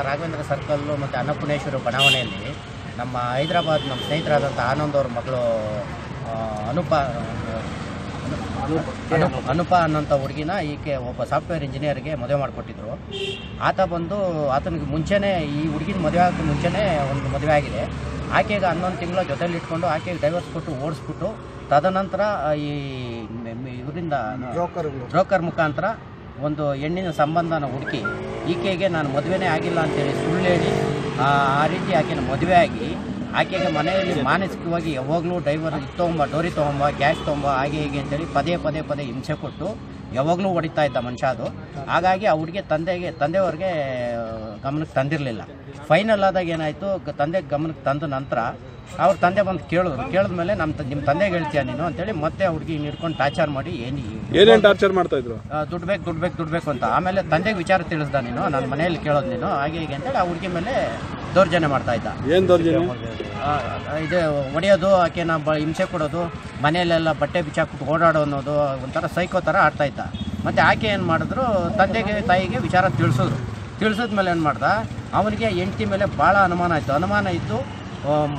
Raghavendra circle ಮತ್ತು ಅನ್ನಪೂರ್ಣೇಶ್ವರಿ ಬಡಾವಣೆಯಲ್ಲಿ ನಮ್ಮ ಹೈದರಾಬಾದ್ ನಮ್ಮ ಸ್ನೇಹಿತರಾದಂಥ ಆನಂದ್ ಅವ್ರ ಮಗಳು ಅನುಪ ಅನ್ನೋಂಥ ಹುಡುಗಿನ ಈಕೆ ಒಬ್ಬ ಸಾಫ್ಟ್ವೇರ್ ಇಂಜಿನಿಯರ್ಗೆ ಮದುವೆ ಮಾಡಿಕೊಟ್ಟಿದ್ರು. ಆತ ಬಂದು ಆತನಿಗೆ ಮುಂಚೆನೇ ಈ ಹುಡುಗಿನ ಮದುವೆ ಆಗೋಕ್ಕೆ ಮುಂಚೆನೇ ಒಂದು ಮದುವೆ ಆಗಿದೆ. ಆಕೆಗೆ 11 ತಿಂಗಳ ಜೊತೆಲಿ ಇಟ್ಕೊಂಡು ಆಕೆಗೆ ಡೈವರ್ಸ್ ಕೊಟ್ಟು ಓಡಿಸ್ಬಿಟ್ಟು ತದನಂತರ ಈ ಇವರಿಂದ ಬ್ರೋಕರ್ ಮುಖಾಂತರ ಒಂದು ಹೆಣ್ಣಿನ ಸಂಬಂಧನ ಹುಡುಕಿ ಈಕೆಗೆ ನಾನು ಮದುವೆನೇ ಆಗಿಲ್ಲ ಅಂತೇಳಿ ಸುಳ್ಳು ಹೇಳಿ ಆ ರೀತಿ ಆಕೆನ ಮದುವೆ ಆಗಿ ಆಕೆಗೆ ಮನೆಯಲ್ಲಿ ಮಾನಸಿಕವಾಗಿ ಯಾವಾಗಲೂ ಡೋರಿ ತೊಗೊಂಬ ಕ್ಯಾಶ್ ತೊಗೊಂಬ ಹಾಗೆ ಹೀಗೆ ಅಂತೇಳಿ ಪದೇ ಹಿಂಸೆ ಕೊಟ್ಟು ಯಾವಾಗಲೂ ಹೊಡಿತಾ ಇದ್ದ ಮನುಷ್ಯ ಅದು. ಹಾಗಾಗಿ ಆ ಹುಡುಗಿ ತಂದೆಯವ್ರಿಗೆ ಗಮನಕ್ಕೆ ತಂದಿರಲಿಲ್ಲ. ಫೈನಲ್ ಆದಾಗ ಏನಾಯಿತು, ತಂದೆ ಗಮನಕ್ಕೆ ತಂದ ನಂತರ ಅವ್ರ ತಂದೆ ಬಂದು ಕೇಳಿದ್ಮೇಲೆ ನಿಮ್ಮ ತಂದೆಗೆ ಹೇಳ್ತೀಯ ನೀನು ಅಂತೇಳಿ ಮತ್ತೆ ಆ ಹುಡುಗಿ ಹಿಡ್ಕೊಂಡು ಟಾರ್ಚರ್ ಮಾಡಿ ಏನೇನು ಟಾರ್ಚರ್ ಮಾಡ್ತಾ ಇದ್ರು, ದುಡ್ಡು ಬೇಕು ಅಂತ. ಆಮೇಲೆ ತಂದೆಗೆ ವಿಚಾರ ತಿಳಿಸ್ದ, ನೀನು ನನ್ನ ಮನೆಯಲ್ಲಿ ಕೇಳೋದು ನೀನು ಹಾಗೆ ಹೀಗೆ ಅಂತೇಳಿ ಆ ಹುಡುಗಿ ಮೇಲೆ ದೌರ್ಜನ್ಯ ಮಾಡ್ತಾ ಇದ್ದ. ಏನು ದೌರ್ಜನ್ಯ? ಇದು ಹೊಡೆಯೋದು, ಆಕೆನ ಹಿಂಸೆ ಕೊಡೋದು, ಮನೆಯಲ್ಲೆಲ್ಲ ಬಟ್ಟೆ ಬಿಚ್ಚಾಕ್ಬಿಟ್ಟು ಓಡಾಡೋ ಅನ್ನೋದು, ಒಂಥರ ಸೈಕೋ ಥರ ಆಡ್ತಾ ಇದ್ದ. ಮತ್ತು ಆಕೆ ಏನು ಮಾಡಿದ್ರು, ತಂದೆಗೆ ತಾಯಿಗೆ ವಿಚಾರ ತಿಳಿಸಿದ್ಮೇಲೆ ಏನು ಮಾಡ್ದ, ಅವನಿಗೆ ಹೆಂಡತಿ ಮೇಲೆ ಭಾಳ ಅನುಮಾನ ಇದ್ದು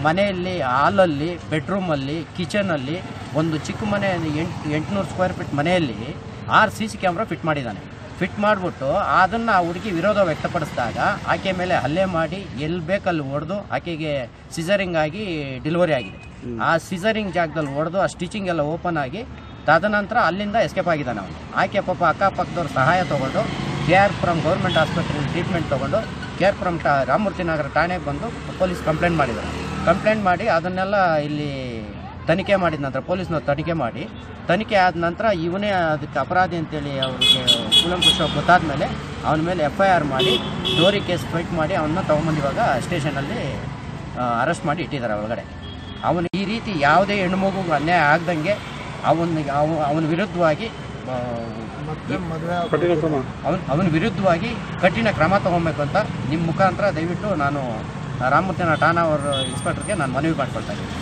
ಮನೆಯಲ್ಲಿ ಹಾಲಲ್ಲಿ, ಬೆಡ್ರೂಮಲ್ಲಿ, ಕಿಚನಲ್ಲಿ ಒಂದು ಚಿಕ್ಕ ಮನೆ 800 ಸ್ಕ್ವೇರ್ ಫೀಟ್ ಮನೆಯಲ್ಲಿ 6 CC ಕ್ಯಾಮ್ರಾ ಫಿಟ್ ಮಾಡಿದ್ದಾನೆ. ಫಿಟ್ ಮಾಡಿಬಿಟ್ಟು ಅದನ್ನು ಆ ಹುಡುಗಿ ವಿರೋಧ ವ್ಯಕ್ತಪಡಿಸಿದಾಗ ಆಕೆ ಮೇಲೆ ಹಲ್ಲೆ ಮಾಡಿ ಎಲ್ಲಿ ಬೇಕಲ್ಲಿ ಹೊಡೆದು ಆಕೆಗೆ ಸಿಸರಿಂಗ್ ಆಗಿ ಡೆಲಿವರಿ ಆಗಿದೆ. ಆ ಸಿಸರಿಂಗ್ ಜಾಗದಲ್ಲಿ ಹೊಡೆದು ಆ ಸ್ಟಿಚಿಂಗ್ ಎಲ್ಲ ಓಪನ್ ಆಗಿ ತದನಂತರ ಅಲ್ಲಿಂದ ಎಸ್ಕೇಪ್ ಆಗಿದ್ದಾನೆ ಅವನು. ಆಕೆ ಪಾಪ ಅಕ್ಕಪಕ್ಕದವ್ರ ಸಹಾಯ ತೊಗೊಂಡು KR ಪುರಂ ಗೌರ್ಮೆಂಟ್ ಆಸ್ಪತ್ರೆಯಲ್ಲಿ ಟ್ರೀಟ್ಮೆಂಟ್ ತೊಗೊಂಡು KR ಪುರಂ ರಾಮಮೂರ್ತಿ ನಗರ ಠಾಣೆಗೆ ಬಂದು ಪೊಲೀಸ್ ಕಂಪ್ಲೇಂಟ್ ಮಾಡಿದ್ದಾರೆ. ಕಂಪ್ಲೇಂಟ್ ಮಾಡಿ ಅದನ್ನೆಲ್ಲ ಇಲ್ಲಿ ತನಿಖೆ ಮಾಡಿದ ನಂತರ ಪೊಲೀಸ್ನವ್ರು ತನಿಖೆ ಆದ ನಂತರ ಇವನೇ ಅದಕ್ಕೆ ಅಪರಾಧಿ ಅಂತೇಳಿ ಅವ್ರಿಗೆ ಕೂಲಂಕುಷವಾಗಿ ಗೊತ್ತಾದ ಮೇಲೆ ಅವನ ಮೇಲೆ FIR ಮಾಡಿ ಡೋರಿ ಕೇಸ್ ಫೈಟ್ ಮಾಡಿ ಅವನ್ನ ತೊಗೊಂಬಂದು ಇವಾಗ ಸ್ಟೇಷನಲ್ಲಿ ಅರೆಸ್ಟ್ ಮಾಡಿ ಇಟ್ಟಿದ್ದಾರೆ ಒಳಗಡೆ. ಅವನು ಈ ರೀತಿ ಯಾವುದೇ ಹೆಣ್ಣುಮಗುಗೆ ಅನ್ಯಾಯ ಆಗ್ದಂಗೆ ಅವನ ವಿರುದ್ಧವಾಗಿ ಅವನ ವಿರುದ್ಧವಾಗಿ ಕಠಿಣ ಕ್ರಮ ತಗೊಬೇಕು ಅಂತ ನಿಮ್ಮ ಮುಖಾಂತರ ದಯವಿಟ್ಟು ನಾನು ರಾಮಮೂರ್ತಿ ಠಾಣಾ ಅವ್ರ ಇನ್ಸ್ಪೆಕ್ಟರ್ಗೆ ನಾನು ಮನವಿ ಮಾಡ್ಕೊಳ್ತಾ ಇದ್ದೀನಿ.